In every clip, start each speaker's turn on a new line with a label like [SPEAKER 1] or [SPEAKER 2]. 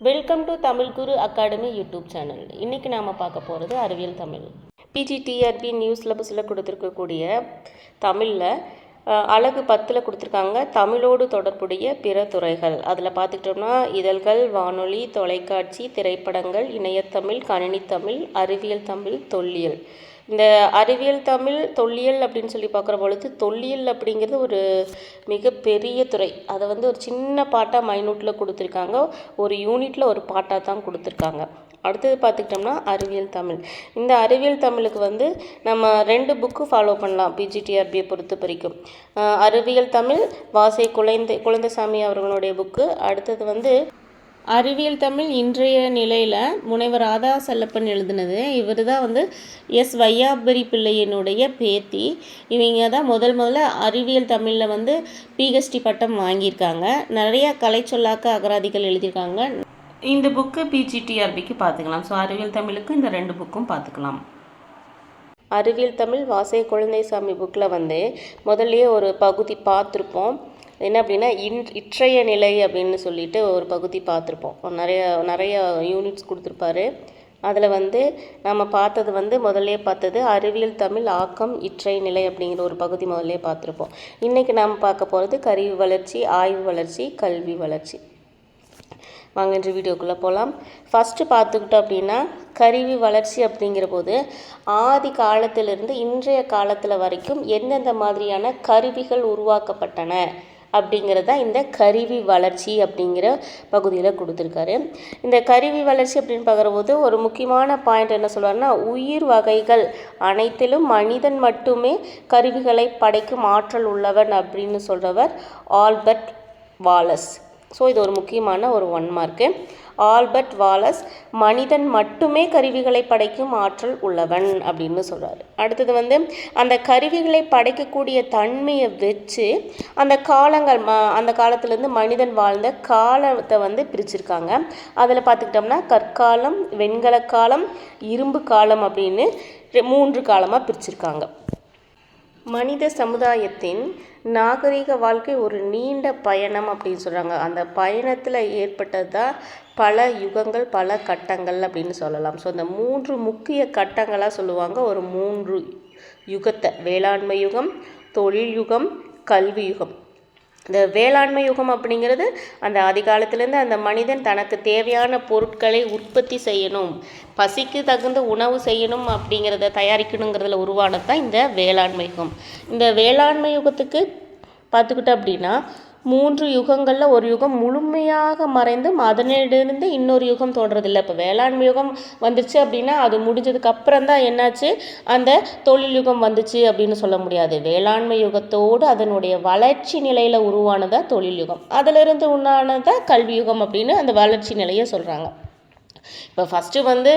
[SPEAKER 1] Welcome to Tamil Guru academy YouTube channel. இன்றைக்கி நாம் பார்க்க போகிறது அறிவியல் தமிழ். பிஜிடிஆர்பி நியூஸ் சிலபஸில் கொடுத்துருக்கக்கூடிய தமிழில் அழகு 10 கொடுத்துருக்காங்க. தமிழோடு தொடர்புடைய பிற துறைகள் அதில் பார்த்துக்கிட்டோம்னா இதழ்கள், வானொலி, தொலைக்காட்சி, திரைப்படங்கள், இணையத்தமிழ், கணினித்தமிழ், அறிவியல் தமிழ், தொல்லியல். இந்த அறிவியல் தமிழ், தொல்லியல் அப்படின்னு சொல்லி பார்க்குற பொழுது தொல்லியல் அப்படிங்கிறது ஒரு மிகப்பெரிய துறை. அதை ஒரு சின்ன பாட்டாக மைனூட்டில் கொடுத்துருக்காங்க. ஒரு யூனிட்டில் ஒரு பாட்டாக தான் கொடுத்துருக்காங்க. அடுத்தது பார்த்துக்கிட்டோம்னா அறிவியல் தமிழ். இந்த அறிவியல் தமிழுக்கு நம்ம 2 புக்கு ஃபாலோ பண்ணலாம் பிஜிடிஆர்பியை பொறுத்த வரைக்கும். அறிவியல் தமிழ் வாசை குழந்தைசாமி அவர்களுடைய புக்கு. அடுத்தது அறிவியல் தமிழ் இன்றைய நிலையில் முனைவர் ராதா செல்லப்பன் எழுதினது. இவர் தான் எஸ் வையாபுரி பிள்ளையினுடைய பேத்தி. இவங்க தான் முதல்ல அறிவியல் தமிழில் பிஹெச்டி பட்டம் வாங்கியிருக்காங்க. நிறைய கலைச்சொல்லாக்க அகராதிகள் எழுதியிருக்காங்க. இந்த புக்கு பிஜிடிஆர்பிக்கு பார்த்துக்கலாம். ஸோ அறிவியல் தமிழுக்கு இந்த 2 புக்கும் பார்த்துக்கலாம். அறிவியல் தமிழ் வாசை குழந்தைசாமி புக்கில் முதல்லையே ஒரு பகுதி பார்த்துருப்போம். என்ன அப்படின்னா இன்றைய நிலை அப்படின்னு சொல்லிட்டு ஒரு பகுதி பார்த்துருப்போம். நிறைய யூனிட்ஸ் கொடுத்துருப்பாரு. அதில் நம்ம பார்த்தது முதல்லே பார்த்தது அறிவியல் தமிழ் ஆக்கம் இற்றைய நிலை அப்படிங்கிற ஒரு பகுதி முதல்லே பார்த்துருப்போம். இன்றைக்கி நாம் பார்க்க போகிறது கருவி வளர்ச்சி, ஆய்வு வளர்ச்சி, கல்வி வளர்ச்சி. வாங்க இன்று வீடியோக்குள்ளே போகலாம். ஃபஸ்ட்டு பார்த்துக்கிட்டோம் அப்படின்னா கருவி வளர்ச்சி அப்படிங்கிற போது ஆதி காலத்திலிருந்து இன்றைய காலத்தில் வரைக்கும் எந்தெந்த மாதிரியான கருவிகள் உருவாக்கப்பட்டன அப்படிங்கிறத இந்த கருவி வளர்ச்சி அப்படிங்கிற பகுதியில் கொடுத்துருக்காரு. இந்த கருவி வளர்ச்சி அப்படின்னு பார்க்குறபோது ஒரு முக்கியமான பாயிண்ட் என்ன சொல்வார்னா, உயிர் வகைகள் அனைத்திலும் மனிதன் மட்டுமே கருவிகளை படைக்கும் ஆற்றல் உள்ளவன் அப்படின்னு சொல்கிறவர் ஆல்பர்ட் வாலஸ். ஸோ இது ஒரு முக்கியமான ஒரு 1 மார்க்கு. ஆல்பர்ட் வாலஸ் மனிதன் மட்டுமே கருவிகளை படைக்கும் ஆற்றல் உள்ளவன் அப்படின்னு சொல்கிறார். அடுத்தது அந்த கருவிகளை படைக்கக்கூடிய தன்மையை வச்சு அந்த காலங்கள் அந்த காலத்துலேருந்து மனிதன் வாழ்ந்த காலத்தை பிரிச்சிருக்காங்க. அதில் பார்த்துக்கிட்டோம்னா கற்காலம், வெண்கல காலம், இரும்பு காலம் அப்படின்னு 3 காலமாக பிரிச்சிருக்காங்க. மனித சமுதாயத்தின் நாகரிக வாழ்க்கை ஒரு நீண்ட பயணம் அப்படின்னு சொல்கிறாங்க. அந்த பயணத்தில் ஏற்பட்டது தான் பல யுகங்கள், பல கட்டங்கள் அப்படின்னு சொல்லலாம். ஸோ இந்த 3 முக்கிய கட்டங்களாக சொல்லுவாங்க. ஒரு 3 யுகத்தை, வேளாண்மை யுகம், தொழில் யுகம், கல்வி யுகம். இந்த வேளாண்மை யுகம் அப்படிங்கிறது அந்த அதிகாலத்திலேருந்து அந்த மனிதன் தனக்கு தேவையான பொருட்களை உற்பத்தி செய்யணும், பசிக்கு தகுந்த உணவு செய்யணும் அப்படிங்கிறத தயாரிக்கணுங்கிறதுல உருவானது தான் இந்த வேளாண்மை யுகம். இந்த வேளாண்மை யுகத்துக்கு பார்த்துக்கிட்டோம் அப்படின்னா 3 யுகங்களில் ஒரு யுகம் முழுமையாக மறைந்து அதனிலிருந்து இன்னொரு யுகம் தோன்றதில்லை. இப்போ வேளாண்மை யுகம் வந்துச்சு அப்படின்னா அது முடிஞ்சதுக்கு அப்புறம் தான் என்னாச்சு, அந்த தொழில் யுகம் வந்துச்சு அப்படின்னு சொல்ல முடியாது. வேளாண்மை யுகத்தோடு அதனுடைய வளர்ச்சி நிலையில் உருவானதா தொழில் யுகம், அதிலிருந்து உண்டானதா கல்வி யுகம் அப்படின்னு அந்த வளர்ச்சி நிலையை சொல்கிறாங்க. இப்போ ஃபஸ்ட்டு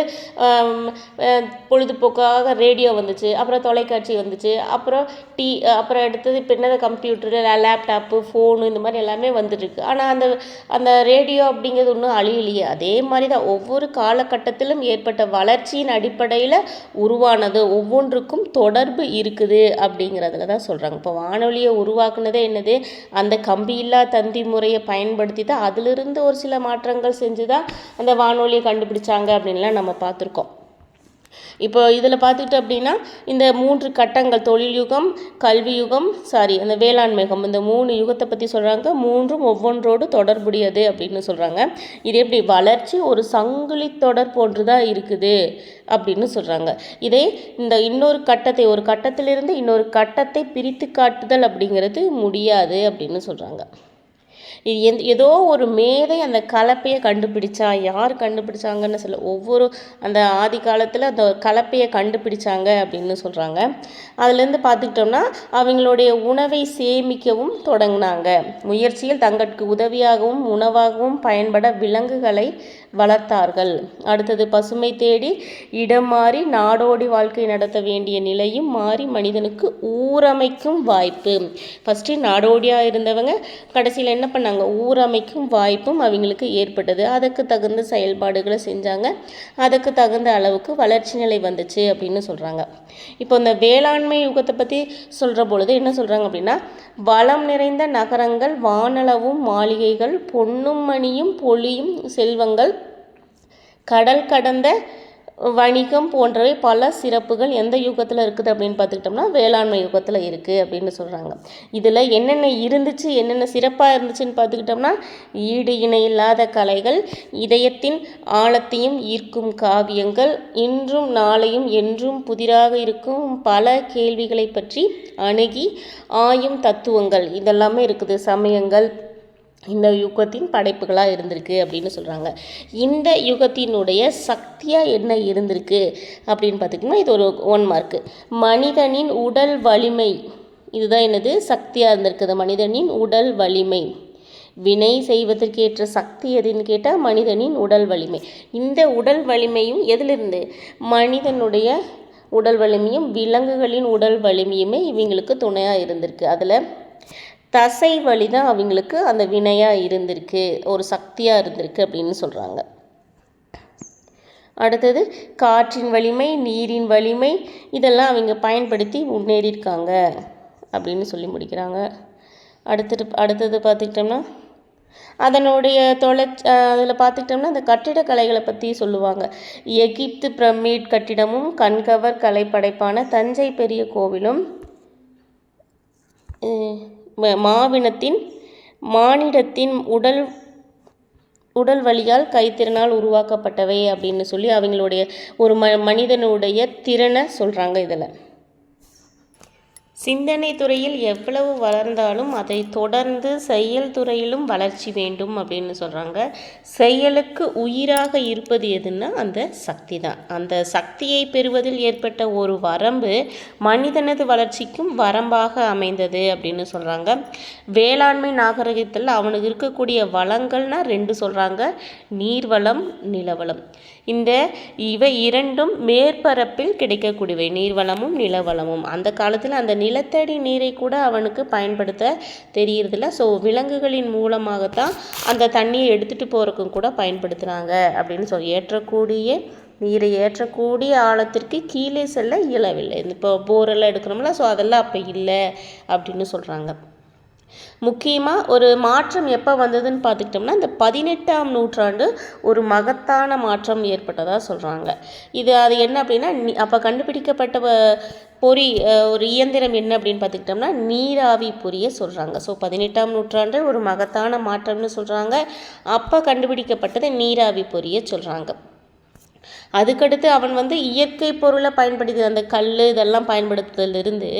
[SPEAKER 1] பொழுதுபோக்காக ரேடியோ வந்துச்சு, அப்புறம் தொலைக்காட்சி வந்துச்சு, அப்புறம் எடுத்தது இப்போ என்னது கம்ப்யூட்டரு, லேப்டாப்பு, ஃபோனு இந்த மாதிரி எல்லாமே வந்துட்டுருக்கு. ஆனால் அந்த ரேடியோ அப்படிங்கிறது ஒன்றும் அழியலையே. அதே மாதிரி தான் ஒவ்வொரு காலகட்டத்திலும் ஏற்பட்ட வளர்ச்சியின் அடிப்படையில் உருவானது, ஒவ்வொன்றுக்கும் தொடர்பு இருக்குது அப்படிங்கிறதுல தான் சொல்கிறாங்க. இப்போ வானொலியை உருவாக்குனதே என்னது, அந்த கம்பியில்லா தந்தி முறையை பயன்படுத்தி தான் அதிலிருந்து ஒரு சில மாற்றங்கள் செஞ்சு தான் அந்த வானொலியை கண்டுபிடிச்சாங்க அப்படின்லாம் நம்ம பார்த்துருக்கோம். இப்போ இதில் பார்த்துக்கிட்டோம் அப்படின்னா இந்த 3 கட்டங்கள், தொழில் யுகம், கல்வி யுகம், அந்த வேளாண்மை யுகம், இந்த 3 யுகத்தை பற்றி சொல்கிறாங்க. 3ம் ஒவ்வொன்றோடு தொடர்புடையது அப்படின்னு சொல்கிறாங்க. இது எப்படி வளர்ச்சி ஒரு சங்கிலி தொடர் போன்று தான் இருக்குது அப்படின்னு சொல்கிறாங்க. இதே இந்த இன்னொரு கட்டத்தை, ஒரு கட்டத்திலிருந்து இன்னொரு கட்டத்தை பிரித்து காட்டுதல் அப்படிங்கிறது முடியாது அப்படின்னு சொல்கிறாங்க. இது ஏதோ ஒரு மேதை அந்த கலப்பையை கண்டுபிடிச்சா, யார் கண்டுபிடிச்சாங்கன்னு சொல்ல, ஒவ்வொரு அந்த ஆதி காலத்தில் அந்த கலப்பையை கண்டுபிடிச்சாங்க அப்படின்னு சொல்கிறாங்க. அதுலேருந்து பார்த்துக்கிட்டோம்னா அவங்களுடைய உணவை சேமிக்கவும் தொடங்கினாங்க. முயற்சியில் தங்களுக்கு உதவியாகவும் உணவாகவும் பயன்பட விலங்குகளை வளர்த்தார்கள். அடுத்தது பசுமை தேடி இடம் மாறி நாடோடி வாழ்க்கை நடத்த வேண்டிய நிலையும் மாறி மனிதனுக்கு ஊரமைக்கும் வாய்ப்பு. ஃபஸ்ட்டு நாடோடியாக இருந்தவங்க கடைசியில் என்ன பண்ணாங்க, ஊரமைக்கும் வாய்ப்பும் அவங்களுக்கு ஏற்பட்டது. அதுக்கு தகுந்த செயல்பாடுகளை செஞ்சாங்க. அதுக்கு தகுந்த அளவுக்கு வளர்ச்சி நிலை வந்துச்சு அப்படின்னு சொல்கிறாங்க. இப்போ இந்த வேளாண்மை யுகத்தை பற்றி சொல்கிற பொழுது என்ன சொல்கிறாங்க அப்படின்னா, வளம் நிறைந்த நகரங்கள், வானளவும் மாளிகைகள், பொன்னும் மணியும் பொழியும் செல்வங்கள், கடல் கடந்த வணிகம் போன்றவை பல சிறப்புகள் எந்த யுகத்தில் இருக்குது அப்படின்னு பார்த்துக்கிட்டோம்னா வேளாண்மை யுகத்தில் இருக்குது அப்படின்னு சொல்கிறாங்க. இதில் என்னென்ன இருந்துச்சு, என்னென்ன சிறப்பாக இருந்துச்சுன்னு பார்த்துக்கிட்டோம்னா, ஈடு இணை இல்லாத கலைகள், இதயத்தின் ஆழத்தையும் ஈர்க்கும் காவியங்கள், இன்றும் நாளையும் என்றும் புதிராக இருக்கும் பல கேள்விகளை பற்றி அணுகி ஆயும் தத்துவங்கள், இதெல்லாமே இருக்குது. சமயங்கள் இந்த யுகத்தின் படைப்புகளாக இருந்திருக்கு அப்படின்னு சொல்கிறாங்க. இந்த யுகத்தினுடைய சக்தியாக என்ன இருந்திருக்கு அப்படின்னு பார்த்திங்கன்னா, இது ஒரு 1 மார்க்கு. மனிதனின் உடல் வலிமை, இதுதான் என்னது சக்தியாக இருந்திருக்குது. மனிதனின் உடல் வலிமை, வினை செய்வதற்கேற்ற சக்தி எதுன்னு கேட்டால் மனிதனின் உடல் வலிமை. இந்த உடல் வலிமையும் எதிலிருந்து, மனிதனுடைய உடல் வலிமையும் விலங்குகளின் உடல் வலிமையுமே இவங்களுக்கு துணையாக இருந்திருக்கு. அதில் தசை வலி தான் அவங்களுக்கு அந்த வினையாக இருந்திருக்கு, ஒரு சக்தியாக இருந்திருக்கு அப்படின்னு சொல்கிறாங்க. அடுத்தது காற்றின் வலிமை, நீரின் வலிமை, இதெல்லாம் அவங்க பயன்படுத்தி முன்னேறியிருக்காங்க அப்படின்னு சொல்லி முடிக்கிறாங்க. அடுத்தது பார்த்துக்கிட்டோம்னா அதனுடைய அதில் பார்த்துக்கிட்டோம்னா அந்த கட்டிடக்கலைகளை பற்றி சொல்லுவாங்க. எகிப்து பிரமிட் கட்டிடமும் கண்கவர் கலைப்படைப்பான தஞ்சை பெரிய கோவிலும் மானிடத்தின் உடல் வலியால் கைத்திறனால் உருவாக்கப்பட்டவை அப்படின்னு சொல்லி அவங்களுடைய ஒரு மனிதனுடைய திறனை சொல்கிறாங்க. இதில் சிந்தனை துறையில் எவ்வளவு வளர்ந்தாலும் அதை தொடர்ந்து செயல் துறையிலும் வளர்ச்சி வேண்டும் அப்படின்னு சொல்கிறாங்க. செயலுக்கு உயிராக இருப்பது எதுன்னா அந்த சக்தி தான். அந்த சக்தியை பெறுவதில் ஏற்பட்ட ஒரு வரம்பு மனிதனது வளர்ச்சிக்கும் வரம்பாக அமைந்தது அப்படின்னு சொல்கிறாங்க. வேளாண்மை நாகரிகத்தில் அவனுக்கு இருக்கக்கூடிய வளங்கள்னால் 2 சொல்கிறாங்க, நீர்வளம், நிலவளம். இவை இரண்டும் மேற்பரப்பில் கிடைக்கக்கூடியவை, நீர்வளமும் நிலவளமும். அந்த காலத்தில் அந்த நிலத்தடி நீரை கூட அவனுக்கு பயன்படுத்த தெரியறதில்ல. ஸோ விலங்குகளின் மூலமாகத்தான் அந்த தண்ணியை எடுத்துகிட்டு போகிறதுக்கும் கூட பயன்படுத்துகிறாங்க அப்படின்னு நீரை ஏற்றக்கூடிய ஆழத்திற்கு கீழே செல்ல இயலவில்லை. இப்போ போரெல்லாம் எடுக்கிறோம்ல, ஸோ அதெல்லாம் அப்போ இல்லை அப்படின்னு சொல்கிறாங்க. முக்கியமாக ஒரு மாற்றம் எப்போ வந்ததுன்னு பார்த்துக்கிட்டோம்னா, இந்த 18ஆம் நூற்றாண்டு ஒரு மகத்தான மாற்றம் ஏற்பட்டதாக சொல்கிறாங்க. அது என்ன அப்படின்னா, அப்போ கண்டுபிடிக்கப்பட்ட ஒரு இயந்திரம் என்ன அப்படின்னு பார்த்துக்கிட்டோம்னா நீராவி பொறியை சொல்கிறாங்க. ஸோ 18ஆம் நூற்றாண்டு ஒரு மகத்தான மாற்றம்னு சொல்கிறாங்க. அப்போ கண்டுபிடிக்கப்பட்டது நீராவி பொறியை சொல்கிறாங்க. அதுக்கடுத்து அவன் இயற்கை பொருளை பயன்படுத்தி அந்த கல் இதெல்லாம் பயன்படுத்துறதுலேருந்து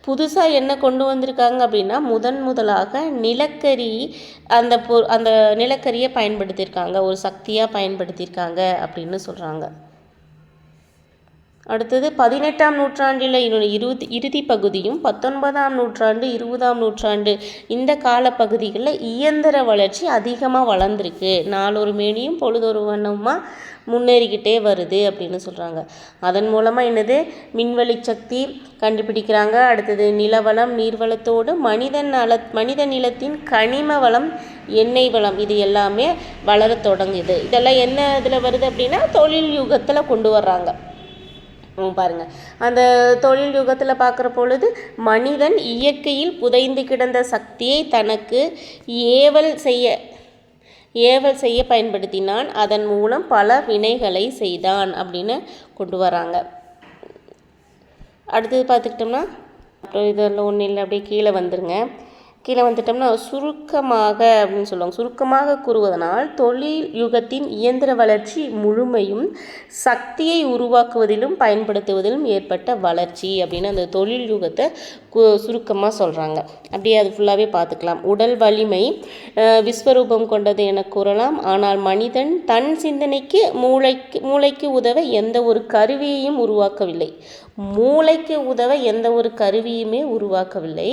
[SPEAKER 1] புதுசாக என்ன கொண்டு வந்திருக்காங்க அப்படின்னா, முதலாக நிலக்கரி, அந்த நிலக்கரியை பயன்படுத்தியிருக்காங்க, ஒரு சக்தியாக பயன்படுத்தியிருக்காங்க அப்படின்னு சொல்கிறாங்க. அடுத்தது 18ஆம் நூற்றாண்டில் இறுதி பகுதியும் 19ஆம் நூற்றாண்டு 20ஆம் நூற்றாண்டு இந்த காலப்பகுதிகளில் இயந்திர வளர்ச்சி அதிகமாக வளர்ந்துருக்கு. நாளொரு மேனியும் பொழுதொரு வண்ணமாக முன்னேறிக்கிட்டே வருது அப்படின்னு சொல்கிறாங்க. அதன் மூலமாக என்னது, மின்வெளி சக்தி கண்டுபிடிக்கிறாங்க. அடுத்தது நிலவளம், நீர்வளத்தோடு மனித நிலத்தின் கனிம வளம், எண்ணெய் வளம், இது எல்லாமே வளர தொடங்குது. இதெல்லாம் என்ன இதில் வருது அப்படின்னா தொழில் யுகத்தில் கொண்டு வர்றாங்க. பாருங்க, அந்த தொழில் யுகத்தில் பார்க்குற பொழுது மனிதன் இயற்கையில் புதைந்து கிடந்த சக்தியை தனக்கு ஏவல் செய்ய பயன்படுத்தினான். அதன் மூலம் பல வினைகளை செய்தான் அப்படின்னு கொண்டு வராங்க. அடுத்தது பார்த்துக்கிட்டோம்னா, அப்புறம் இதெல்லாம் ஒன்றும் இல்லை, அப்படியே கீழே வந்துட்டோம்னா சுருக்கமாக அப்படின்னு சொல்லுவாங்க. சுருக்கமாக கூறுவதனால் தொழில் யுகத்தின் இயந்திர வளர்ச்சி முழுமையும் சக்தியை உருவாக்குவதிலும் பயன்படுத்துவதிலும் ஏற்பட்ட வளர்ச்சி அப்படின்னு அந்த தொழில் யுகத்தை சுருக்கமாக சொல்கிறாங்க. அப்படியே அது ஃபுல்லாகவே பார்த்துக்கலாம். உடல் வலிமை விஸ்வரூபம் கொண்டது என கூறலாம். ஆனால் மனிதன் தன் சிந்தனைக்கு மூளைக்கு உதவ எந்த ஒரு கருவியையும் உருவாக்கவில்லை.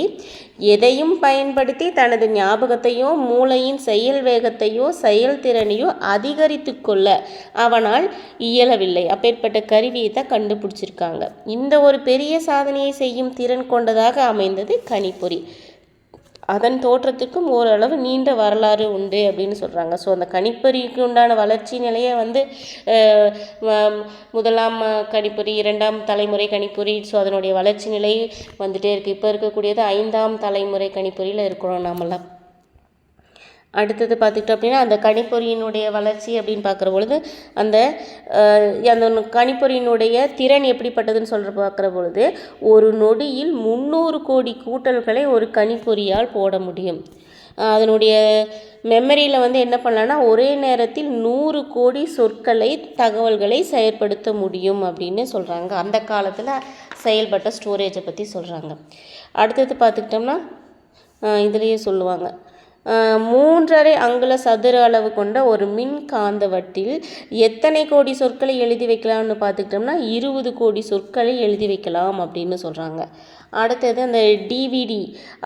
[SPEAKER 1] எதையும் பயன்படுத்தி தனது ஞாபகத்தையோ மூளையின் செயல் வேகத்தையோ செயல்திறனையோ அதிகரித்து கொள்ள அவனால் இயலவில்லை. அப்பேற்பட்ட கருவியை தான் கண்டுபிடிச்சிருக்காங்க. இந்த ஒரு பெரிய சாதனையை செய்யும் திறன் கொண்டதாக அமைந்தது கணிப்பொறி. அதன் தோற்றத்துக்கும் ஓரளவு நீண்ட வரலாறு உண்டு அப்படின்னு சொல்கிறாங்க. ஸோ அந்த கணிப்பொறிக்கு உண்டான வளர்ச்சி நிலையை வந்து முதலாம் கணிப்பொறி, 2ஆம் தலைமுறை கணிப்பொறி, ஸோ அதனுடைய வளர்ச்சி நிலை வந்துகிட்டே இருக்குது. இப்போ இருக்கக்கூடியது 5ஆம் தலைமுறை கணிப்பொறியில் இருக்கிறோம் நாமெல்லாம். அடுத்தது பார்த்துக்கிட்டோம் அப்படின்னா அந்த கணிப்பொறியினுடைய வளர்ச்சி அப்படின்னு பார்க்குற பொழுது அந்த அந்த கணிப்பொறியினுடைய திறன் எப்படிப்பட்டதுன்னு பார்க்குற பொழுது ஒரு நொடியில் 300 கோடி கூட்டல்களை ஒரு கணிப்பொறியால் போட முடியும். அதனுடைய மெமரியில் வந்து என்ன பண்ணலான்னா ஒரே நேரத்தில் 100 கோடி சொற்களை, தகவல்களை செயற்படுத்த முடியும் அப்படின்னு சொல்கிறாங்க. அந்த காலத்தில் செயல்பட்ட ஸ்டோரேஜை பற்றி சொல்கிறாங்க. அடுத்தது பார்த்துக்கிட்டோம்னா இதுலேயே சொல்லுவாங்க 3.5 அங்குல சதுர அளவு கொண்ட ஒரு மின் காந்த வட்டில் எத்தனை கோடி சொற்களை எழுதி வைக்கலாம்னு பார்த்துக்கிட்டோம்னா 20 கோடி சொற்களை எழுதி வைக்கலாம் அப்படின்னு சொல்கிறாங்க. அடுத்தது அந்த டிவிடி,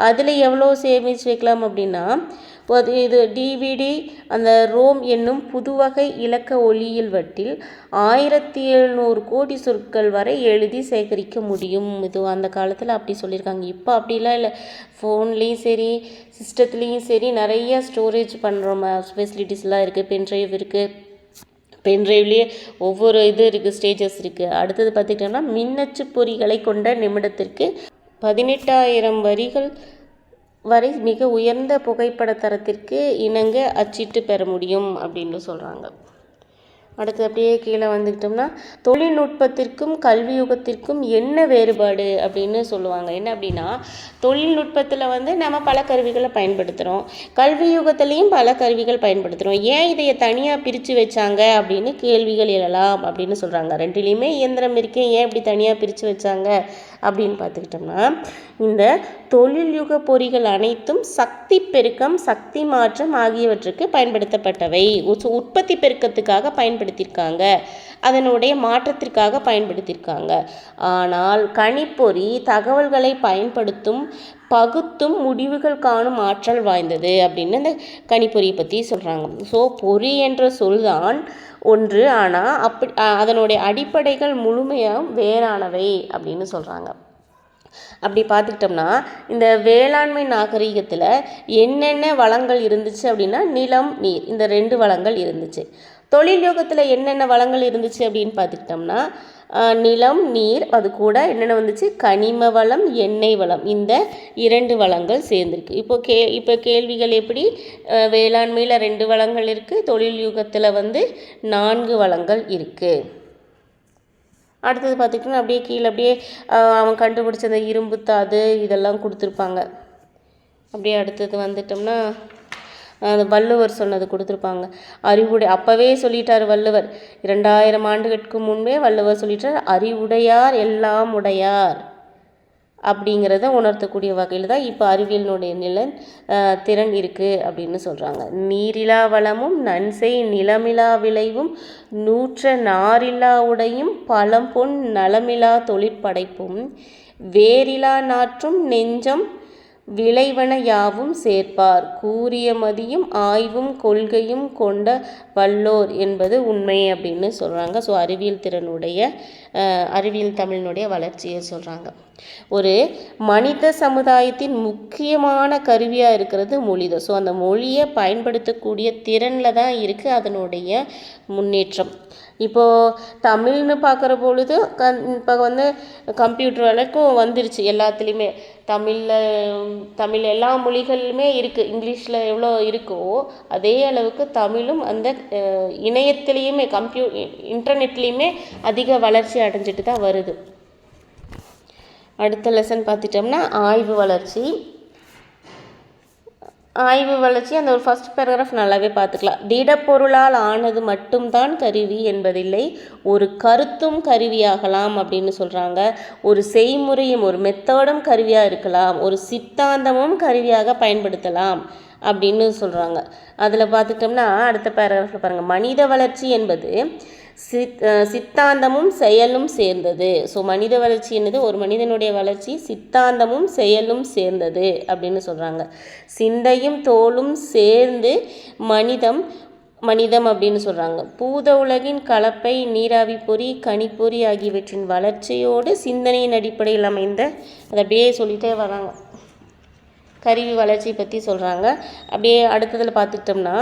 [SPEAKER 1] அதில் எவ்வளோ சேமித்து வைக்கலாம் அப்படின்னா இது டிவிடி அந்த ரோம் என்னும் புதுவகை இலக்க ஒளியியல் வட்டில் 1700 கோடி சொற்கள் வரை எழுதி சேகரிக்க முடியும். இது அந்த காலத்தில் அப்படி சொல்லியிருக்காங்க. இப்போ அப்படிலாம் இல்லை. ஃபோன்லேயும் சரி, சிஸ்டத்துலேயும் சரி நிறைய ஸ்டோரேஜ் பண்ணுறோம் ஃபெசிலிட்டிஸ்லாம் இருக்குது. பென்ட்ரைவ் இருக்குது. பென்ட்ரைவ்லேயே ஒவ்வொரு இது இருக்குது, ஸ்டேஜஸ் இருக்குது. அடுத்தது பார்த்துக்கிட்டோம்னா மின்னச்சு பொறிகளை கொண்ட நிமிடத்திற்கு 18,000 வரிகள் வரை மிக உயர்ந்த புகைப்பட தரத்திற்கு இணங்க அச்சிட்டு பெற முடியும் அப்படின்னு சொல்கிறாங்க. அடுத்து அப்படியே கீழே வந்துக்கிட்டோம்னா தொழில்நுட்பத்திற்கும் கல்வி யுகத்திற்கும் என்ன வேறுபாடு அப்படின்னு சொல்லுவாங்க. என்ன அப்படின்னா தொழில்நுட்பத்தில் வந்து நம்ம பல கருவிகளை பயன்படுத்துகிறோம், கல்வி யுகத்துலேயும் பல கருவிகள் பயன்படுத்துகிறோம். ஏன் இதையை தனியாக பிரித்து வச்சாங்க அப்படின்னு கேள்விகள் எழலாம் அப்படின்னு சொல்கிறாங்க. ரெண்டுலேயுமே இயந்திரம் இருக்கே, ஏன் இப்படி தனியாக பிரித்து வச்சாங்க அப்படின்னு பார்த்துக்கிட்டோம்னா இந்த தொழில்யுக பொறிகள் அனைத்தும் சக்தி பெருக்கம், சக்தி மாற்றம் ஆகியவற்றுக்கு பயன்படுத்தப்பட்டவை. உற்பத்தி பெருக்கத்துக்காக பயன்படுத்தியிருக்காங்க, அதனுடைய மாற்றத்திற்காக பயன்படுத்தியிருக்காங்க. ஆனால் கணிப்பொறி தகவல்களை பயன்படுத்தும், பகுத்தும் முடிவுகள் காணும் ஆற்றல் வாய்ந்தது அப்படின்னு இந்த கணிப்பொறியை பற்றி சொல்கிறாங்க. ஸோ பொறி என்ற சொல்தான் ஒன்று, ஆனால் அதனுடைய அடிப்படைகள் முழுமையாக வேறானவை அப்படின்னு சொல்கிறாங்க. அப்படி பார்த்துக்கிட்டோம்னா இந்த வேளாண்மை நாகரிகத்தில் என்னென்ன வளங்கள் இருந்துச்சு அப்படின்னா நிலம், நீர், இந்த 2 வளங்கள் இருந்துச்சு. தொழில் யுகத்தில் என்னென்ன வளங்கள் இருந்துச்சு அப்படின்னு பார்த்துக்கிட்டோம்னா நிலம், நீர், அது கூட என்னென்ன வந்துச்சு, கனிம வளம், எண்ணெய் வளம், இந்த 2 வளங்கள் சேர்ந்துருக்கு. இப்போ கேள்விகள் எப்படி, வேளாண்மையில் 2 வளங்கள் இருக்குது, தொழில் யுகத்தில் வந்து 4 வளங்கள் இருக்குது. அடுத்தது பார்த்திங்கன்னா அப்படியே கீழே அப்படியே அவன் கண்டுபிடிச்ச அந்த இரும்பு தாது இதெல்லாம் கொடுத்துருப்பாங்க. அப்படியே அடுத்தது வந்துட்டோம்னா அந்த வள்ளுவர் சொன்னது கொடுத்துருப்பாங்க. அறிவுடை, அப்போவே சொல்லிட்டார் வள்ளுவர், 2000 ஆண்டுகளுக்கு முன்பே வள்ளுவர் சொல்லிட்டார், அறிவுடையார் எல்லாம் உடையார் அப்படிங்கிறத உணர்த்தக்கூடிய வகையில் தான் இப்போ அறிவியலினுடைய திறன் இருக்குது அப்படின்னு சொல்கிறாங்க. நீரிலா வளமும் நன்செய் நிலமிலா விளைவும் நூற்ற நாரிலா உடையும் பழம்பொன் நலமிலா தொழிற்படைப்பும் வேரிலா நாற்றும் நெஞ்சம் விளைவன யாவும் சேர்ப்பார் கூறிய மதியும் ஆய்வும் கொள்கையும் கொண்ட வல்லோர் என்பது உண்மை அப்படின்னு சொல்கிறாங்க. ஸோ அறிவியல் தமிழினுடைய வளர்ச்சியை சொல்கிறாங்க. ஒரு மனித சமுதாயத்தின் முக்கியமான கருவியாக இருக்கிறது மொழி தான். ஸோ அந்த மொழியை பயன்படுத்தக்கூடிய திறனில் தான் இருக்குது அதனுடைய முன்னேற்றம். இப்போது தமிழ்னு பார்க்குற பொழுது இப்போ வந்து கம்ப்யூட்டர் வரைக்கும் வந்துருச்சு எல்லாத்துலேயுமே. தமிழ் எல்லா மொழிகளிலுமே இருக்குது. இங்கிலீஷில் எவ்வளோ இருக்கோ அதே அளவுக்கு தமிழும் அந்த இணையத்துலேயுமே இன்டர்நெட்லேயுமே அதிக வளர்ச்சி அடைஞ்சிட்டு தான் வருது. அடுத்த லெசன் பார்த்துட்டோம்னா ஆய்வு வளர்ச்சி அந்த ஒரு ஃபர்ஸ்ட் பேராகிராஃப் நல்லாவே பார்த்துக்கலாம். திடப்பொருளால் ஆனது மட்டும்தான் கருவி என்பதில்லை, ஒரு கருத்தும் கருவியாகலாம் அப்படின்னு சொல்கிறாங்க. ஒரு செய்முறையும் ஒரு மெத்தடும் கருவியாக இருக்கலாம், ஒரு சித்தாந்தமும் கருவியாக பயன்படுத்தலாம் அப்படின்னு சொல்கிறாங்க. அதில் பார்த்துட்டோம்னா அடுத்த பேராகிராஃபில் பாருங்கள், மனித வளர்ச்சி என்பது சித்தாந்தமும் செயலும் சேர்ந்தது. ஸோ மனித வளர்ச்சி என்னது, ஒரு மனிதனுடைய வளர்ச்சி சித்தாந்தமும் செயலும் சேர்ந்தது அப்படின்னு சொல்கிறாங்க. சிந்தையும் தோலும் சேர்ந்து மனிதம் அப்படின்னு சொல்கிறாங்க. பூத உலகின் கலப்பை, நீராவி பொறி, கனிப்பொறி ஆகியவற்றின் வளர்ச்சியோடு சிந்தனையின் அடிப்படையில் அமைந்த, அதை அப்படியே சொல்லிகிட்டே வராங்க. கருவி வளர்ச்சி பற்றி சொல்கிறாங்க. அப்படியே அடுத்ததில் பார்த்துக்கிட்டோம்னா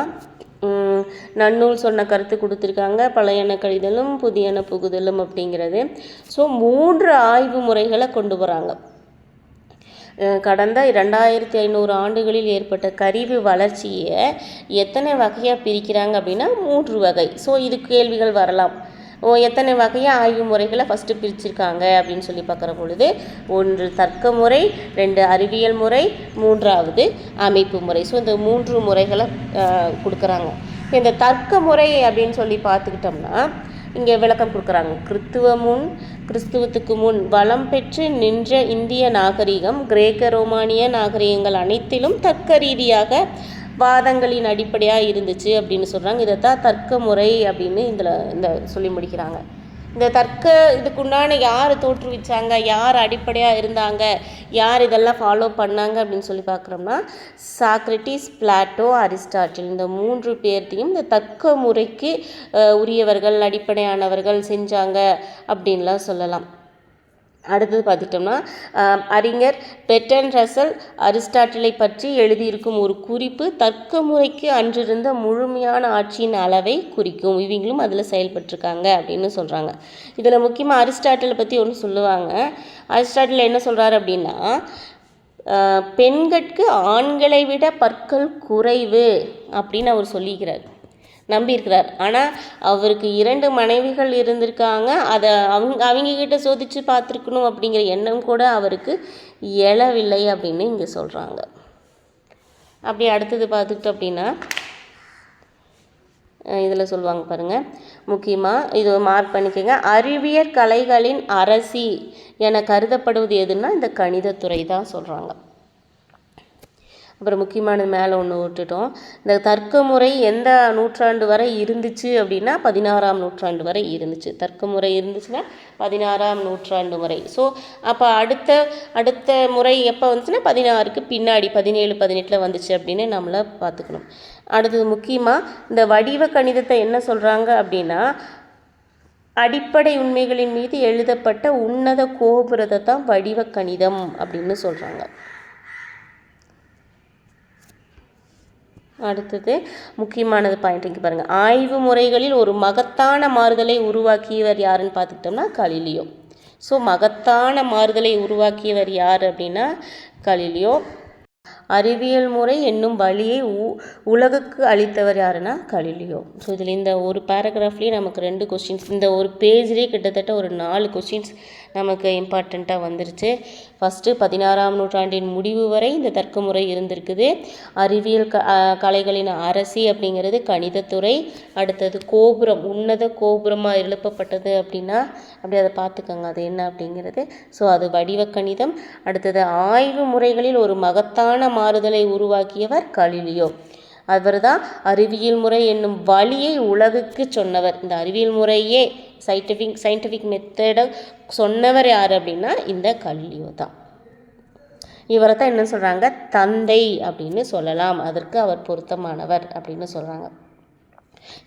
[SPEAKER 1] நன்னூல் சொன்ன கருத்து கொடுத்துருக்காங்க. பழையன கழிதலும் புதியன புகுதலும் அப்படிங்கிறது. ஸோ 3 ஆய்வு முறைகளை கொண்டு வராங்க. கடந்த 2500 ஆண்டுகளில் ஏற்பட்ட கருவி வளர்ச்சியை எத்தனை வகையாக பிரிக்கிறாங்க அப்படின்னா 3 வகை. ஸோ இது கேள்விகள் வரலாம். எத்தனை வகையாக ஆய்வு முறைகளை ஃபஸ்ட்டு பிரிச்சிருக்காங்க அப்படின்னு சொல்லி பார்க்குற பொழுது 1 தர்க்க முறை, 2 அறிவியல் முறை, 3வது அமைப்பு முறை. ஸோ இந்த 3 முறைகளை கொடுக்குறாங்க. இந்த தர்க்க முறை அப்படின்னு சொல்லி பார்த்துக்கிட்டோம்னா இங்கே விளக்கம் கொடுக்குறாங்க. கிறிஸ்துவத்துக்கு முன் வளம் பெற்று நின்ற இந்திய நாகரிகம் கிரேக்க ரோமானிய நாகரிகங்கள் அனைத்திலும் தர்க்க ரீதியாக வாதங்களின் அடிப்படையாக இருந்துச்சு அப்படின்னு சொல்கிறாங்க. இதைத்தான் தர்க்க முறை அப்படின்னு இந்த சொல்லி முடிக்கிறாங்க. இந்த இதுக்குண்டான யார் தோற்றுவிச்சாங்க, யார் அடிப்படையாக இருந்தாங்க, யார் இதெல்லாம் ஃபாலோ பண்ணாங்க அப்படின்னு சொல்லி பார்க்குறோம்னா சாக்ரட்டிஸ், பிளாட்டோ, அரிஸ்டாட்டில் இந்த 3 பேர்த்தையும் இந்த தர்க்க முறைக்கு உரியவர்கள், அடிப்படையானவர்கள் செஞ்சாங்க அப்படின்லாம் சொல்லலாம். அடுத்தது பார்த்துட்டோம்னா அறிஞர் பெர்ட்ரண்ட் ரசல் அரிஸ்டாட்டிலை பற்றி எழுதியிருக்கும் ஒரு குறிப்பு தர்க்க முறைக்கு அன்றிருந்த முழுமையான ஆட்சியின் அளவை குறிக்கும். இவங்களும் அதில் செயல்பட்டிருக்காங்க அப்படின்னு சொல்கிறாங்க. இதில் முக்கியமாக அரிஸ்டாட்டிலை பற்றி ஒன்று சொல்லுவாங்க. அரிஸ்டாட்டில் என்ன சொல்கிறாரு அப்படின்னா பெண்களுக்கு ஆண்களை விட பற்கள் குறைவு அப்படின்னு அவர் சொல்லிக்கிறார், நம்பியிருக்கிறார். ஆனால் அவருக்கு 2 மனைவிகள் இருந்திருக்காங்க. அதை அவங்கக்கிட்ட சோதித்து பார்த்துருக்கணும் அப்படிங்கிற எண்ணம் கூட அவருக்கு எழவில்லை அப்படின்னு இங்கே சொல்கிறாங்க. அப்படி அடுத்தது பார்த்துக்கிட்டோம் அப்படின்னா இதில் சொல்லுவாங்க பாருங்கள், முக்கியமாக இது மார்க் பண்ணிக்கோங்க. அறிவியற் கலைகளின் அரசி என கருதப்படுவது எதுன்னா இந்த கணிதத்துறை தான் சொல்கிறாங்க. அப்புறம் முக்கியமானது மேலே ஒன்று விட்டுட்டோம். இந்த தர்க்க முறை எந்த நூற்றாண்டு வரை இருந்துச்சு அப்படின்னா 16ஆம் நூற்றாண்டு வரை இருந்துச்சு. தர்க்க முறை இருந்துச்சுன்னா 16ஆம் நூற்றாண்டு வரை. ஸோ அப்போ அடுத்த முறை எப்போ வந்துச்சுன்னா 16க்கு பின்னாடி 17, 18 வந்துச்சு அப்படின்னு நம்மளை பார்த்துக்கணும். அடுத்தது முக்கியமாக இந்த வடிவ கணிதத்தை என்ன சொல்கிறாங்க அப்படின்னா அடிப்படை உண்மைகளின் மீது எழுதப்பட்ட உன்னத கோபுரத்தை தான் வடிவ கணிதம் அப்படின்னு சொல்கிறாங்க. அடுத்தது முக்கியமானது பாயிண்ட் இங்கே பாருங்கள். ஆய்வு முறைகளில் ஒரு மகத்தான மாறுதலை உருவாக்கியவர் யாருன்னு பார்த்துக்கிட்டோம்னா கலீலியோ. ஸோ மகத்தான மாறுதலை உருவாக்கியவர் யார் அப்படின்னா கலீலியோ. அறிவியல் முறை என்னும் வழியை உலகுக்கு அளித்தவர் யாருன்னா கலீலியோ. ஸோ இதில் இந்த ஒரு பேராகிராஃப்லேயே நமக்கு 2 கொஸ்டின்ஸ், இந்த ஒரு பேஜ்லேயே கிட்டத்தட்ட ஒரு 4 கொஸ்டின்ஸ் நமக்கு இம்பார்ட்டண்ட்டாக வந்துருச்சு. ஃபஸ்ட்டு 16ஆம் நூற்றாண்டின் முடிவு வரை இந்த தர்க்க முறை இருந்திருக்குது. அறிவியல் கலைகளின் அரசி அப்படிங்கிறது கணிதத்துறை. அடுத்தது கோபுரம், உன்னத கோபுரமாக எழுப்பப்பட்டது அப்படின்னா அப்படி அதை பார்த்துக்கோங்க அது என்ன அப்படிங்கிறது. ஸோ அது வடிவ கணிதம். அடுத்தது ஆய்வு முறைகளில் ஒரு மகத்தான மாறுதலை உருவாக்கியவர் கலீலியோ. அவர் தான் அறிவியல் முறை என்னும் வழியை உலகுக்கு சொன்னவர். இந்த அறிவியல் முறையே சயின்டிஃபிக் மெத்தடை சொன்னவர் யார் அப்படின்னா இந்த கலீலியோ தான். இவரை தான் என்ன சொல்கிறாங்க தந்தை அப்படின்னு சொல்லலாம், அதற்கு அவர் பொருத்தமானவர் அப்படின்னு சொல்கிறாங்க.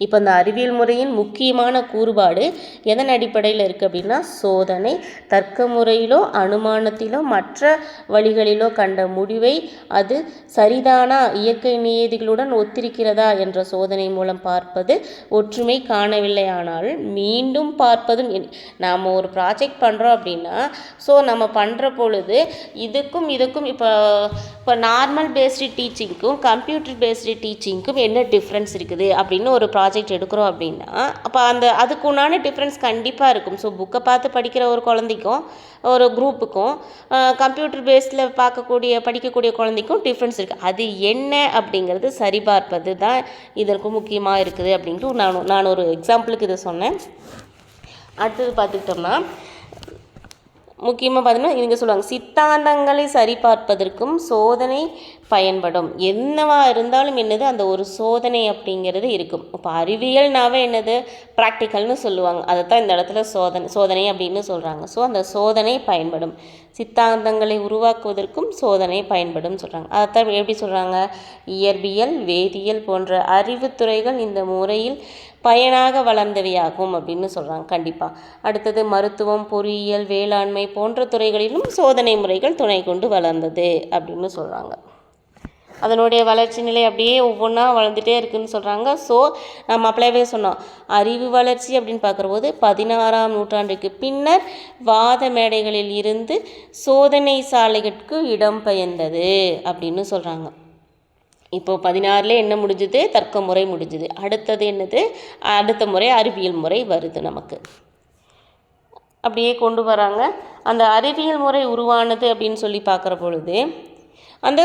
[SPEAKER 1] இப்போ இந்த அறிவியல் முறையின் முக்கியமான கூறுபாடு எதன் அடிப்படையில் இருக்குது அப்படின்னா சோதனை. தர்க்க முறையிலோ அனுமானத்திலோ மற்ற வழிகளிலோ கண்ட முடிவை அது சரிதானா, இயற்கை நியதிகளுடன் ஒத்திருக்கிறதா என்ற சோதனை மூலம் பார்ப்பது. ஒற்றுமை காணவில்லை ஆனால் மீண்டும் பார்ப்பதும். நாம் ஒரு ப்ராஜெக்ட் பண்ணுறோம் அப்படின்னா ஸோ நம்ம பண்ணுற பொழுது இதுக்கும் இப்போ நார்மல் பேஸ்டு டீச்சிங்க்கும் கம்ப்யூட்டர் பேஸ்டு டீச்சிங்க்கும் என்ன டிஃப்ரென்ஸ் இருக்குது அப்படின்னு ஒரு ப்ராஜெக்ட் எடுக்கிறோம் அப்படின்னா அப்போ அதுக்கு உண்டான டிஃப்ரென்ஸ் கண்டிப்பாக இருக்கும். ஸோ புக்கை பார்த்து படிக்கிற ஒரு குழந்தைக்கும் ஒரு குரூப்புக்கும் கம்ப்யூட்டர் பேஸில் படிக்கக்கூடிய குழந்தைக்கும் டிஃப்ரென்ஸ் இருக்குது. அது என்ன அப்படிங்கிறது சரிபார்ப்பது தான் இதற்கு முக்கியமாக இருக்குது அப்படின்ட்டு நான் ஒரு எக்ஸாம்பிளுக்கு இதை சொன்னேன். அடுத்தது பார்த்துக்கிட்டோம்னா முக்கியமாக பார்த்தீங்கன்னா இவங்க சொல்லுவாங்க சித்தாந்தங்களை சரிபார்ப்பதற்கும் சோதனை பயன்படும். என்னவா இருந்தாலும் என்னது அந்த ஒரு சோதனை அப்படிங்கிறது இருக்கும். இப்போ அறிவியல்னாவே என்னது ப்ராக்டிக்கல்னு சொல்லுவாங்க, அதை தான் இந்த இடத்துல சோதனை அப்படின்னு சொல்கிறாங்க. ஸோ அந்த சோதனை பயன்படும். சித்தாந்தங்களை உருவாக்குவதற்கும் சோதனை பயன்படும் சொல்கிறாங்க. அதைத்தான் எப்படி சொல்கிறாங்க இயற்பியல், வேதியியல் போன்ற அறிவுத்துறைகள் இந்த முறையில் பயனாக வளர்ந்தவையாகும் அப்படின்னு சொல்கிறாங்க. கண்டிப்பாக அடுத்தது மருத்துவம், பொறியியல், வேளாண்மை போன்ற துறைகளிலும் சோதனை முறைகள் துணை கொண்டு வளர்ந்தது அப்படின்னு சொல்கிறாங்க. அதனுடைய வளர்ச்சி நிலை அப்படியே ஒவ்வொன்றா வளர்ந்துட்டே இருக்குதுன்னு சொல்கிறாங்க. ஸோ நம்ம அப்பளவே சொன்னோம், அறிவு வளர்ச்சி அப்படின்னு பார்க்குறபோது 16ஆம் நூற்றாண்டுக்கு பின்னர் வாத மேடைகளில் இருந்து சோதனை சாலைகளுக்கு இடம்பெயர்ந்தது அப்படின்னு சொல்கிறாங்க. இப்போது 16ல் என்ன முடிஞ்சுது? தர்க்க முறை முடிஞ்சுது. அடுத்தது என்னது? அடுத்த முறை அறிவியல் முறை வருது நமக்கு. அப்படியே கொண்டு வராங்க. அந்த அறிவியல் முறை உருவானது அப்படின்னு சொல்லி பார்க்குற பொழுது அந்த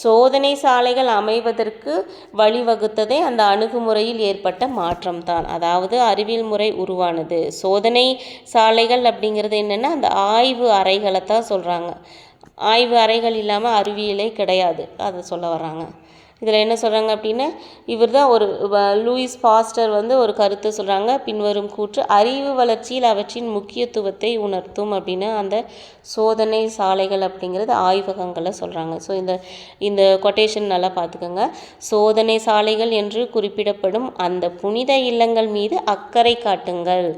[SPEAKER 1] சோதனை சாலைகள் அமைவதற்கு வழிவகுத்ததே அந்த அணுகுமுறையில் ஏற்பட்ட மாற்றம்தான். அதாவது அறிவியல் முறை உருவானது. சோதனை சாலைகள் அப்படிங்கிறது என்னென்னா அந்த ஆய்வு அறைகளை தான் சொல்கிறாங்க. ஆய்வு அறைகள் இல்லாமல் அறிவியலே கிடையாது, அதை சொல்ல வர்றாங்க. இதில் என்ன சொல்கிறாங்க அப்படின்னா, இவர் தான் லூயிஸ் பாஸ்டர் ஒரு கருத்தை சொல்கிறாங்க. பின்வரும் கூற்று அறிவு வளர்ச்சியில் அவற்றின் முக்கியத்துவத்தை உணர்த்தும் அப்படின்னு அந்த சோதனை சாலைகள் அப்படிங்கிறது ஆய்வகங்களை சொல்கிறாங்க. ஸோ இந்த கொட்டேஷன் நல்லா பார்த்துக்கோங்க. சோதனை சாலைகள் என்று குறிப்பிடப்படும் அந்த புனித இல்லங்கள் மீது அக்கறை காட்டுங்கள்,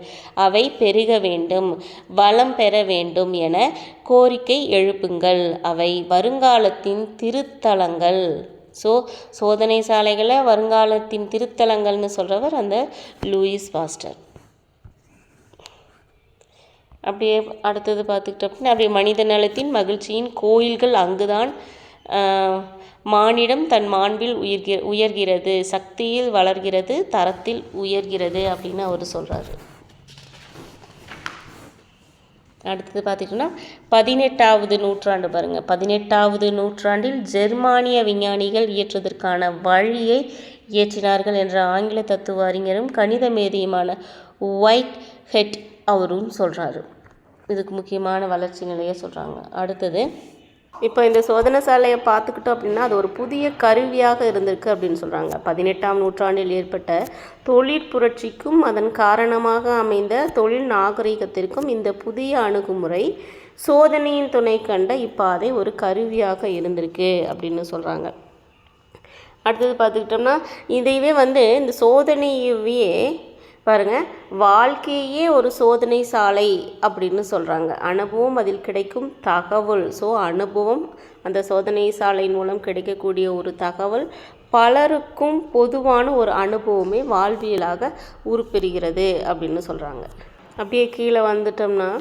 [SPEAKER 1] அவை பெருக வேண்டும், வளம் பெற வேண்டும் என கோரிக்கை எழுப்புங்கள், அவை வருங்காலத்தின் திருத்தலங்கள். ஸோ சோதனை சாலைகளை வருங்காலத்தின் திருத்தலங்கள்னு சொல்கிறவர் அந்த லூயிஸ் பாஸ்டர். அப்படியே அடுத்தது பார்த்துக்கிட்டோம் அப்படின்னா, அப்படியே மனித நலத்தின் மகிழ்ச்சியின் கோயில்கள் அங்குதான் மானிடம் தன் மாண்பில் உயர்கிறது, சக்தியில் வளர்கிறது, தரத்தில் உயர்கிறது அப்படின்னு அவர் சொல்கிறாரு. அடுத்தது பார்த்திங்கன்னா 18வது நூற்றாண்டு பாருங்கள். 18வது நூற்றாண்டில் ஜெர்மானிய விஞ்ஞானிகள் இயற்றுவதற்கான வழியை இயற்றினார்கள் என்ற ஆங்கில தத்துவ அறிஞரும் கணித மேதையுமான ஒயிட் ஹெட் அவரும் சொல்கிறாரு. இதுக்கு முக்கியமான வளர்ச்சி நிலையை சொல்கிறாங்க. அடுத்தது இப்போ இந்த சோதனை சாலையை பார்த்துக்கிட்டோம் அப்படின்னா அது ஒரு புதிய கருவியாக இருந்திருக்கு அப்படின்னு சொல்கிறாங்க. 18ஆம் நூற்றாண்டில் ஏற்பட்ட தொழிற்புரட்சிக்கும் அதன் காரணமாக அமைந்த தொழில் நாகரிகத்திற்கும் இந்த புதிய அணுகுமுறை சோதனையின் துணை கண்ட இப்பாதை ஒரு கருவியாக இருந்திருக்கு அப்படின்னு சொல்கிறாங்க. அடுத்தது பார்த்துக்கிட்டோம்னா இதையவே இந்த சோதனையவே பாருங்கள், வாழ்க்கையே ஒரு சோதனை சாலை அப்படின்னு சொல்கிறாங்க. அனுபவம் அதில் கிடைக்கும் தகவல். ஸோ அனுபவம் அந்த சோதனை சாலையின் மூலம் கிடைக்கக்கூடிய ஒரு தகவல் பலருக்கும் பொதுவான ஒரு அனுபவமே வாழ்வியலாக உருப்பெறுகிறது அப்படின்னு சொல்கிறாங்க. அப்படியே கீழே வந்துட்டோம்னா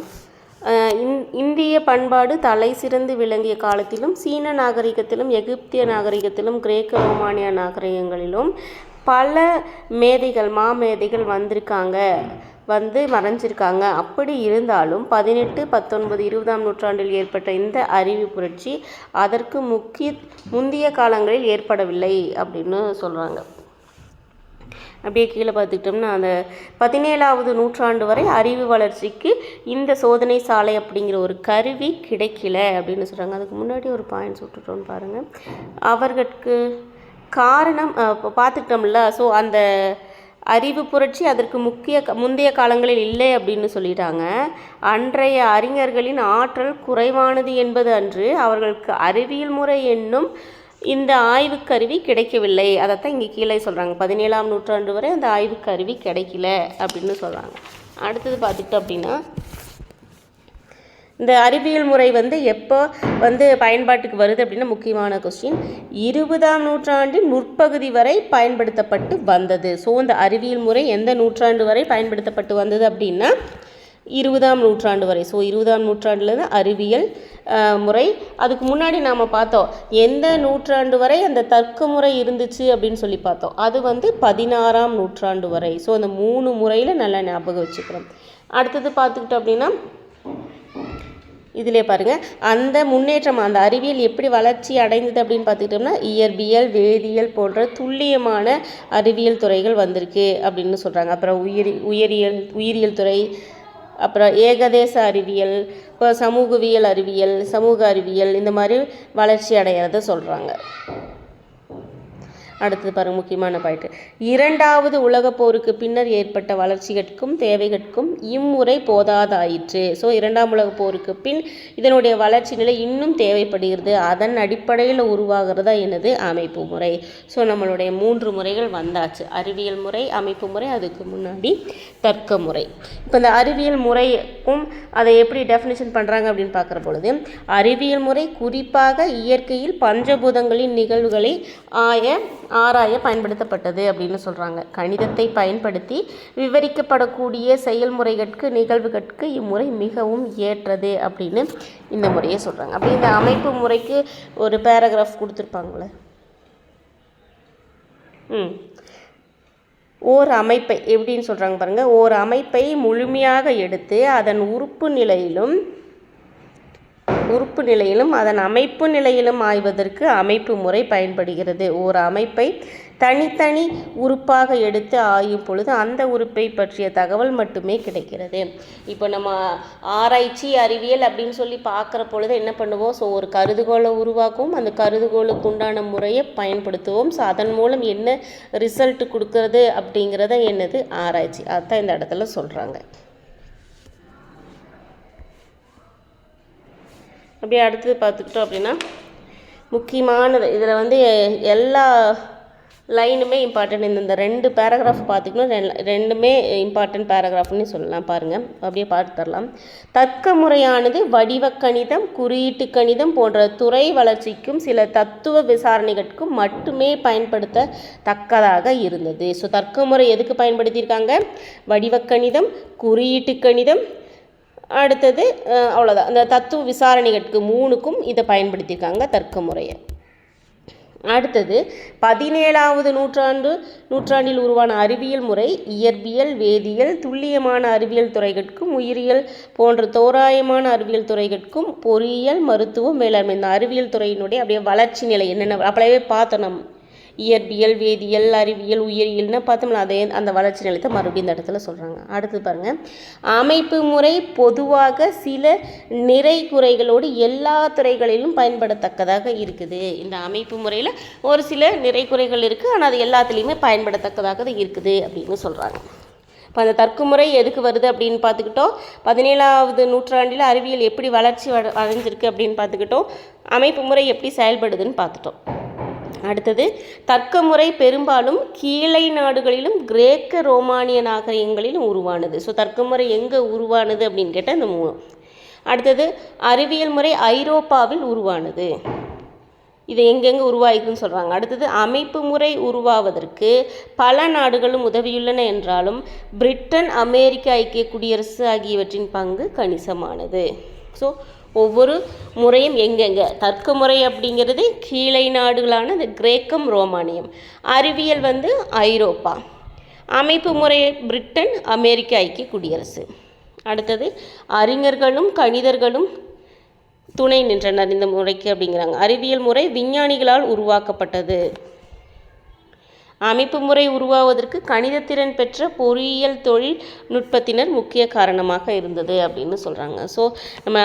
[SPEAKER 1] இந்திய பண்பாடு தலை சிறந்து விளங்கிய காலத்திலும் சீன நாகரிகத்திலும் எகிப்திய நாகரிகத்திலும் கிரேக்க ரோமானிய நாகரிகங்களிலும் பல மேதைகள் மாமேதைகள் வந்திருக்காங்க, மறைஞ்சிருக்காங்க. அப்படி இருந்தாலும் 18, 19, 20ஆம் நூற்றாண்டில் ஏற்பட்ட இந்த அறிவு புரட்சி அதற்கு முந்தைய காலங்களில் ஏற்படவில்லை அப்படின்னு சொல்கிறாங்க. அப்படியே கீழே பார்த்துக்கிட்டோம்னா அந்த 17வது நூற்றாண்டு வரை அறிவு வளர்ச்சிக்கு இந்த சோதனை சாலை அப்படிங்கிற ஒரு கருவி கிடைக்கல அப்படின்னு சொல்கிறாங்க. அதுக்கு முன்னாடி ஒரு பாயிண்ட்ஸ் விட்டுட்டோன்னு பாருங்கள். அவர்களுக்கு காரணம் இப்போ பார்த்துக்கிட்டோம்ல. ஸோ அந்த அறிவு புரட்சி அதற்கு முந்தைய காலங்களில் இல்லை அப்படின்னு சொல்லிட்டாங்க. அன்றைய அறிஞர்களின் ஆற்றல் குறைவானது என்பது அன்று, அவர்களுக்கு அறிவியல் முறை என்னும் இந்த ஆய்வுக்கருவி கிடைக்கவில்லை. அதைத்தான் இங்கே கீழே சொல்கிறாங்க. 17ஆம் நூற்றாண்டு வரை அந்த ஆய்வுக்கருவி கிடைக்கல அப்படின்னு சொல்கிறாங்க. அடுத்தது பார்த்துக்கிட்டோம் அப்படின்னா இந்த அறிவியல் முறை எப்போ பயன்பாட்டுக்கு வருது அப்படின்னா முக்கியமான கொஸ்டின் 20ஆம் நூற்றாண்டின் முற்பகுதி வரை பயன்படுத்தப்பட்டு வந்தது. ஸோ இந்த அறிவியல் முறை எந்த நூற்றாண்டு வரை பயன்படுத்தப்பட்டு வந்தது அப்படின்னா 20ஆம் நூற்றாண்டு வரை. ஸோ 20ஆம் நூற்றாண்டில் தான் அறிவியல் முறை. அதுக்கு முன்னாடி நாம் பார்த்தோம் எந்த நூற்றாண்டு வரை அந்த தர்க்க முறை இருந்துச்சு அப்படின்னு சொல்லி பார்த்தோம். அது 16ஆம் நூற்றாண்டு வரை. ஸோ அந்த 3 முறையில் நல்லா ஞாபகம் வச்சுக்கிறோம். அடுத்தது பார்த்துக்கிட்டோம் அப்படின்னா இதிலே பாருங்கள் அந்த முன்னேற்றம் அந்த அறிவியல் எப்படி வளர்ச்சி அடைந்தது அப்படின்னு பார்த்துக்கிட்டோம்னா இயற்பியல் வேதியியல் போன்ற துல்லியமான அறிவியல் துறைகள் வந்திருக்கு அப்படின்னு சொல்கிறாங்க. அப்புறம் உயிரியல் துறை, அப்புறம் ஏகதேச அறிவியல், இப்போ சமூக அறிவியல் இந்த மாதிரி வளர்ச்சி அடைகிறத சொல்கிறாங்க. அடுத்தது பாருங்கள், முக்கியமான பாயிண்ட். இரண்டாவது உலகப் போருக்கு பின்னர் ஏற்பட்ட வளர்ச்சிகளுக்கும் தேவைகளுக்கும் இம்முறை போதாதாயிற்று. ஸோ இரண்டாம் உலகப் போருக்கு பின் இதனுடைய வளர்ச்சி நிலை இன்னும் தேவைப்படுகிறது. அதன் அடிப்படையில் உருவாகிறதா எனது அமைப்பு முறை. ஸோ நம்மளுடைய 3 முறைகள் வந்தாச்சு. அறிவியல் முறை, அமைப்பு முறை, அதுக்கு முன்னாடி தர்க்க முறை. இப்போ இந்த அறிவியல் முறைக்கும் அதை எப்படி டெஃபினிஷன் பண்ணுறாங்க அப்படின்னு பார்க்குற பொழுது, அறிவியல் முறை குறிப்பாக இயற்கையில் பஞ்சபூதங்களின் நிகழ்வுகளை ஆராய பயன்படுத்தப்பட்டது அப்படின்னு சொல்கிறாங்க. கணிதத்தை பயன்படுத்தி விவரிக்கப்படக்கூடிய செயல்முறைகளுக்கு நிகழ்வுகளுக்கு இம்முறை மிகவும் ஏற்றது அப்படின்னு இந்த முறையை சொல்கிறாங்க. அப்படி இந்த அமைப்பு முறைக்கு ஒரு பேராகிராஃப் கொடுத்துருப்பாங்களே. ஓர் அமைப்பை எப்படின்னு சொல்கிறாங்க பாருங்கள். ஓர் அமைப்பை முழுமையாக எடுத்து அதன் உறுப்பு நிலையிலும் அதன் அமைப்பு நிலையிலும் ஆய்வதற்கு அமைப்பு முறை பயன்படுகிறது. ஓர் அமைப்பை தனித்தனி உறுப்பாக எடுத்து ஆயும் பொழுது அந்த உறுப்பை பற்றிய தகவல் மட்டுமே கிடைக்கிறது. இப்போ நம்ம ஆராய்ச்சி அறிவியல் அப்படின்னு சொல்லி பார்க்குற பொழுது என்ன பண்ணுவோம்? ஸோ ஒரு கருதுகோளை உருவாக்குவோம், அந்த கருதுகோளுக்கு உண்டான முறையை பயன்படுத்துவோம். ஸோ அதன் மூலம் என்ன ரிசல்ட் கொடுக்கறது அப்படிங்கிறத என்னது ஆராய்ச்சி. அதுதான் இந்த இடத்துல சொல்கிறாங்க. அப்படியே அடுத்தது பார்த்துக்கிட்டோம் அப்படின்னா, முக்கியமானது இதில் வந்து எல்லா லைனுமே இம்பார்ட்டன்ட். இந்த 2 பேராகிராஃப் பார்த்திங்கன்னா ரெண்டுமே இம்பார்ட்டன்ட் பேராகிராஃப்னு சொல்லலாம். பாருங்கள், அப்படியே பார்த்து தரலாம். தர்க்க முறையானது வடிவ கணிதம், குறியீட்டு கணிதம் போன்ற துறை வளர்ச்சிக்கும் சில தத்துவ விசாரணைகளுக்கும் மட்டுமே பயன்படுத்தத்தக்கதாக இருந்தது. ஸோ தர்க்க முறை எதுக்கு பயன்படுத்தியிருக்காங்க? வடிவ கணிதம், குறியீட்டு கணிதம், அடுத்தது அவ்வளோதான். அந்த தத்துவ விசாரணைகளுக்கு 3க்கும் இதை பயன்படுத்தியிருக்காங்க தர்க்க முறையை. அடுத்தது 17வது நூற்றாண்டில் உருவான அறிவியல் முறை இயற்பியல், வேதியியல், துல்லியமான அறிவியல் துறைகளுக்கும் உயிரியல் போன்ற தோராயமான அறிவியல் துறைகளுக்கும் பொறியியல், மருத்துவம், மேலாண்மை இந்த அறிவியல் துறையினுடைய அப்படியே வளர்ச்சி நிலை என்னென்ன அப்பளவே பார்த்தோம். நம்ம இயற்பியல், வேதியியல், அறிவியல், உயிரியல்னு பார்த்தோம்னா அதே அந்த வளர்ச்சி நிலையத்தை மறுபடியும் இந்த இடத்துல சொல்கிறாங்க. அடுத்து பாருங்கள், அமைப்பு முறை பொதுவாக சில நிறை குறைகளோடு எல்லா துறைகளிலும் பயன்படத்தக்கதாக இருக்குது. இந்த அமைப்பு முறையில் ஒரு சில நிறை குறைகள் இருக்குது, ஆனால் அது எல்லாத்துலேயுமே பயன்படத்தக்கதாக இருக்குது அப்படின்னு சொல்கிறாங்க. இப்போ அந்த தர்க்கமுறை எதுக்கு வருது அப்படின்னு பார்த்துக்கிட்டோம். 17வது நூற்றாண்டில் அறிவியல் எப்படி வளர்ச்சி அடைஞ்சிருக்கு அப்படின்னு பார்த்துக்கிட்டோம். அமைப்பு முறை எப்படி செயல்படுதுன்னு பார்த்துட்டோம். அடுத்தது தர்க்க முறை பெரும்பாலும் கீழை நாடுகளிலும் கிரேக்க ரோமானிய நாகரிகங்களிலும் உருவானது. ஸோ தர்க்க முறை எங்கே உருவானது அப்படின்னு கேட்டால் இந்த 3. அடுத்தது அறிவியல் முறை ஐரோப்பாவில் உருவானது. இது எங்கெங்கே உருவாயிருக்குன்னு சொல்கிறாங்க. அடுத்தது அமைப்பு முறை உருவாவதற்கு பல நாடுகளும் உதவியுள்ளன என்றாலும் பிரிட்டன், அமெரிக்க ஐக்கிய குடியரசு ஆகியவற்றின் பங்கு கணிசமானது. ஸோ ஒவ்வொரு முறையும் எங்கெங்கே தர்க்க முறை அப்படிங்கிறது கீழை நாடுகளான இந்த கிரேக்கம், ரோமானியம், அறிவியல் வந்து ஐரோப்பா, அமைப்பு முறை பிரிட்டன், அமெரிக்க ஐக்கிய குடியரசு. அடுத்தது அறிஞர்களும் கணிதர்களும் துணை நின்றனர் இந்த முறைக்கு அப்படிங்கிறாங்க. அறிவியல் முறை விஞ்ஞானிகளால் உருவாக்கப்பட்டது. அமைப்பு முறை உருவாவதற்கு கணிதத்திறன் பெற்ற பொறியியல் தொழில்நுட்பத்தினர் முக்கிய காரணமாக இருந்தது அப்படின்னு சொல்கிறாங்க. ஸோ நம்ம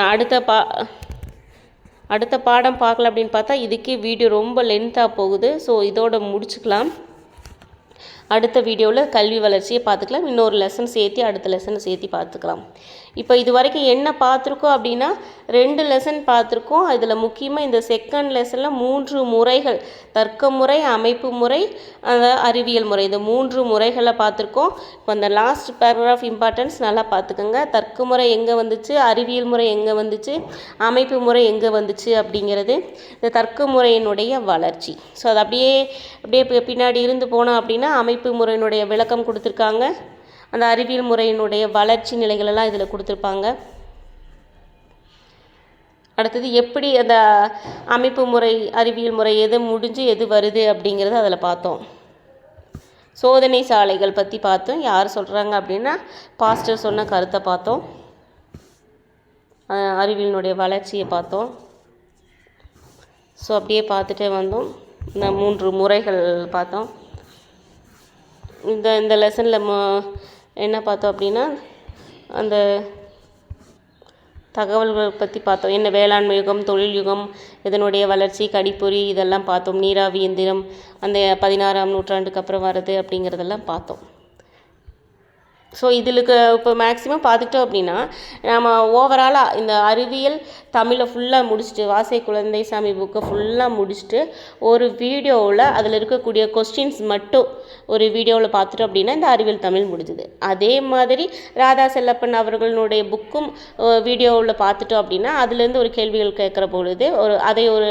[SPEAKER 1] அடுத்த பாடம் பார்க்கல அப்படின்னு பார்த்தா இதுக்கே வீடியோ ரொம்ப லென்த்தாக போகுது. ஸோ இதோட முடிச்சுக்கலாம். அடுத்த வீடியோவில் கல்வி வளர்ச்சியை பார்த்துக்கலாம். இன்னொரு லெசன் சேர்த்து அடுத்த லெசனை சேர்த்து பார்த்துக்கலாம். இப்போ இது வரைக்கும் என்ன பார்த்துருக்கோம் அப்படின்னா 2 லெசன் பார்த்துருக்கோம். இதில் முக்கியமாக இந்த செகண்ட் லெசனில் 3 முறைகள் தர்க்க முறை, அமைப்பு முறை, அறிவியல் முறை இந்த 3 முறைகளை பார்த்துருக்கோம். இப்போ அந்த லாஸ்ட் பேராகிராஃப் இம்பார்ட்டன்ஸ் நல்லா பார்த்துக்கோங்க. தர்க்க முறை எங்கே வந்துச்சு, அறிவியல் முறை எங்கே வந்துச்சு, அமைப்பு முறை எங்கே வந்துச்சு அப்படிங்கிறது இந்த தர்க்க முறையினுடைய வளர்ச்சி. ஸோ அது அப்படியே பின்னாடி இருந்து போனோம் அப்படின்னா அமைப்பு முறையினுடைய விளக்கம் கொடுத்துருக்காங்க. அந்த அறிவியல் முறையினுடைய வளர்ச்சி நிலைகளெல்லாம் இதில் கொடுத்துருப்பாங்க. அடுத்தது எப்படி அந்த அமைப்பு முறை, அறிவியல் முறை எது முடிஞ்சு எது வருது அப்படிங்கிறது அதில் பார்த்தோம். சோதனை சாலைகள் பற்றி பார்த்தோம். யார் சொல்கிறாங்க அப்படின்னா பாஸ்டர் சொன்ன கருத்தை பார்த்தோம். அறிவியலினுடைய வளர்ச்சியை பார்த்தோம். ஸோ அப்படியே பார்த்துட்டே வந்தோம். இந்த 3 முறைகள் பார்த்தோம். இந்த லெசனில் என்ன பார்த்தோம் அப்படின்னா அந்த தகவல்கள் பற்றி பார்த்தோம். என்ன வேளாண்மை யுகம், தொழில் யுகம், இதனுடைய வளர்ச்சி, கணிப்பொறி இதெல்லாம் பார்த்தோம். நீராவி இயந்திரம் அந்த 16ஆம் நூற்றாண்டுக்கு அப்புறம் வருது அப்படிங்கிறதெல்லாம் பார்த்தோம். ஸோ இதிலுக்கு இப்போ மேக்ஸிமம் பார்த்துக்கிட்டோம் அப்படின்னா நம்ம ஓவராலாக இந்த அறிவியல் தமிழை ஃபுல்லாக முடிச்சுட்டு வாசை குழந்தைசாமி புக்கை ஃபுல்லாக முடிச்சுட்டு ஒரு வீடியோவில் அதில் இருக்கக்கூடிய கொஸ்டின்ஸ் மட்டும் ஒரு வீடியோவில் பார்த்துட்டோம் அப்படின்னா இந்த அறிவியல் தமிழ் முடிஞ்சுது. அதே மாதிரி ராதா செல்லப்பன் அவர்களுடைய புக்கும் வீடியோவில் பார்த்துட்டோம் அப்படின்னா அதுலேருந்து ஒரு கேள்விகள் கேட்குற பொழுது அதை ஒரு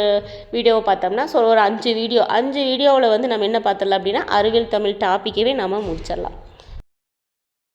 [SPEAKER 1] வீடியோவை பார்த்தோம்னா ஸோ ஒரு 5 வீடியோவில் வந்து நம்ம என்ன பார்த்துடலாம் அப்படின்னா அறிவியல் தமிழ் டாப்பிக்கவே நம்ம முடிச்சிடலாம்.